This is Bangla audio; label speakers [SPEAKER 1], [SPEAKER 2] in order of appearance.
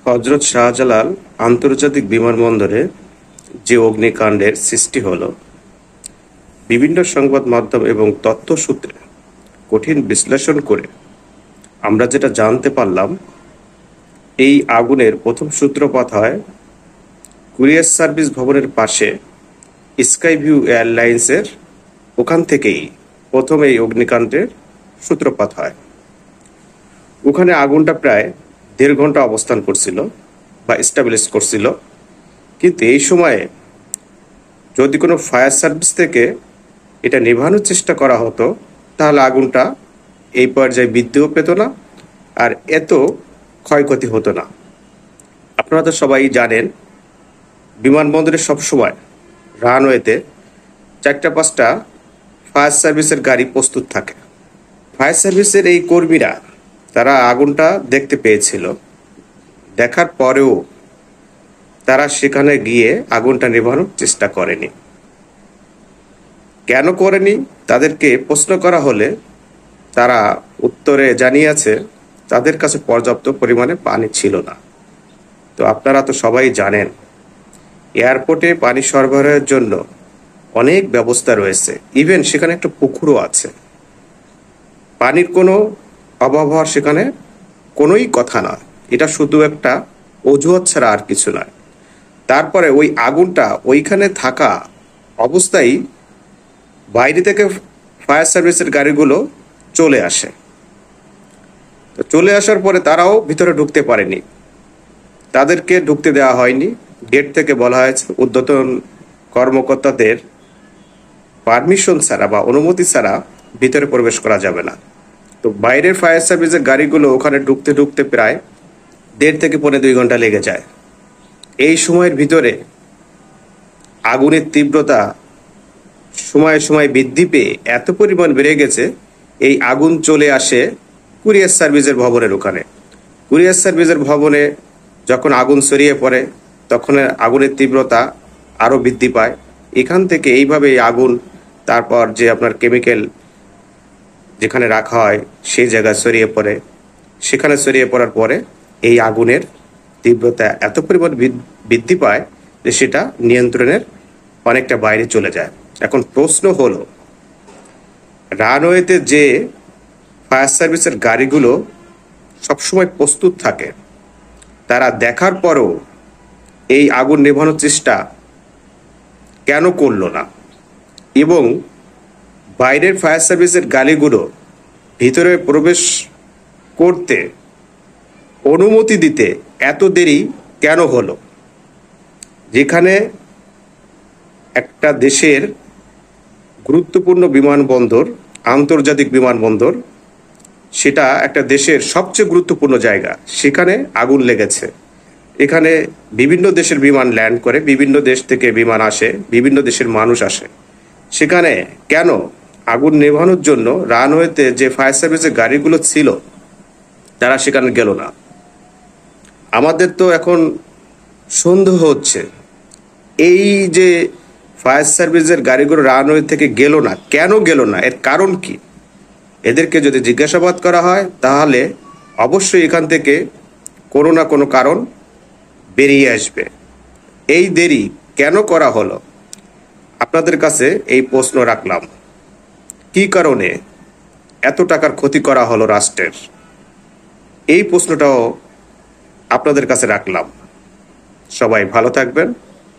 [SPEAKER 1] হযরত শাহজালাল আন্তর্জাতিক বিমানবন্দরে যে অগ্নিকাণ্ডের সৃষ্টি হলো, বিভিন্ন সংবাদ মাধ্যম এবং তথ্যসূত্রে কঠিন বিশ্লেষণ করে আমরা যেটা জানতে পারলাম, এই আগুনের প্রথম সূত্রপাত হয় কুরিয়ার সার্ভিস ভবনের পাশে স্কাইভিউ এয়ারলাইন্সের ওখান থেকেই প্রথম এই অগ্নিকাণ্ডের সূত্রপাত হয়। ওখানে আগুনটা প্রায় ১.৫ ঘন্টা অবস্থান করছিল বা স্টাবলিশ করছিল, কিন্তু এই সময়ে যদি কোনো ফায়ার সার্ভিস থেকে এটা নেভানোর চেষ্টা করা হতো, তাহলে আগুনটা এই পর্যায়ে বৃদ্ধিও পেত না আর এত ক্ষয়ক্ষতি হতো না। আপনারা তো সবাই জানেন, বিমানবন্দরে সবসময় রানওয়েতে ৪-৫টা ফায়ার সার্ভিসের গাড়ি প্রস্তুত থাকে। ফায়ার সার্ভিসের এই কর্মীরা তারা আগুনটা দেখতে পেয়েছিল, দেখার পরেও তারা সেখানে গিয়ে আগুনটা নেভানোর চেষ্টা করেনি। কেন করেনি তাদেরকে প্রশ্ন করা হলে তারা উত্তরে জানিয়েছে তাদের কাছে পর্যাপ্ত পরিমাণে পানি ছিল না। তো আপনারা তো সবাই জানেন, এয়ারপোর্টে পানি সরবরাহের জন্য অনেক ব্যবস্থা রয়েছে, ইভেন সেখানে একটা পুকুরও আছে। পানির কোনো অভাব হওয়ার সেখানে কোনোই কথা নয়, এটা শুধু একটা অজুহাত ছাড়া আর কিছু নয়। তারপরে ওই আগুনটা ওইখানে থাকা অবস্থায় বাইরে থেকে ফায়ার সার্ভিসের গাড়িগুলো চলে আসে। তো চলে আসার পরে তারাও ভিতরে ঢুকতে পারেনি, তাদেরকে ঢুকতে দেওয়া হয়নি। গেট থেকে বলা হয়েছে ঊর্ধ্বতন কর্মকর্তাদের পারমিশন ছাড়া বা অনুমতি ছাড়া ভিতরে প্রবেশ করা যাবে না। তো বাইরের ফায়ার সার্ভিসের গাড়িগুলো ওখানে ঢুকতে ঢুকতে প্রায় ১.৫ থেকে ২.৫ ঘন্টা লেগে যায়। এই সময়ের ভিতরে আগুনের তীব্রতা সময়ে সময়ে বৃদ্ধি পেয়ে এত পরিমাণ বেড়ে গেছে, এই আগুন চলে আসে কুরিয়ার সার্ভিসের ভবনের ওখানে। কুরিয়ার সার্ভিসের ভবনে যখন আগুন ছড়িয়ে পড়ে, তখন আগুনের তীব্রতা আরও বৃদ্ধি পায়। এখান থেকে এইভাবে এই আগুন তারপর যে আপনার কেমিক্যাল যেখানে রাখা হয় সেই জায়গায় ছড়িয়ে পড়ে। সেখানে ছড়িয়ে পড়ার পরে এই আগুনের তীব্রতা এত পরিমাণ বৃদ্ধি পায় যে সেটা নিয়ন্ত্রণের অনেকটা বাইরে চলে যায়। এখন প্রশ্ন হলো, রানওয়েতে যে ফায়ার সার্ভিসের গাড়িগুলো সবসময় প্রস্তুত থাকে, তারা দেখার পরও এই আগুন নেভানোর চেষ্টা কেন করলো না? এবং বাইরের ফায়ার সার্ভিসের গাড়িগুলো ভিতরে প্রবেশ করতে অনুমতি দিতে এত দেরি কেন হলো? যেখানে একটা দেশের গুরুত্বপূর্ণ বিমানবন্দর, আন্তর্জাতিক বিমানবন্দর, সেটা একটা দেশের সবচেয়ে গুরুত্বপূর্ণ জায়গা, সেখানে আগুন লেগেছে। এখানে বিভিন্ন দেশের বিমান ল্যান্ড করে, বিভিন্ন দেশ থেকে বিমান আসে, বিভিন্ন দেশের মানুষ আসে। সেখানে কেন আগুন নেভানোর জন্য রানওয়েতে যে ফায়ার সার্ভিসের গাড়িগুলো ছিল তারা সেখানে গেল না? আমাদের তো এখন সন্দেহ হচ্ছে, এই যে ফায়ার সার্ভিসের গাড়িগুলো রানওয়ে থেকে গেল না, কেন গেল না, এর কারণ কি? এদেরকে যদি জিজ্ঞাসাবাদ করা হয় তাহলে অবশ্যই এখান থেকে কোনো না কোনো কারণ বেরিয়ে আসবে। এই দেরি কেন করা হলো? আপনাদের কাছে এই প্রশ্ন রাখলাম, কি কারণে এত টাকার ক্ষতি করা হলো রাষ্ট্রের? এই প্রশ্নটাও আপনাদের কাছে রাখলাম। সবাই ভালো থাকবেন।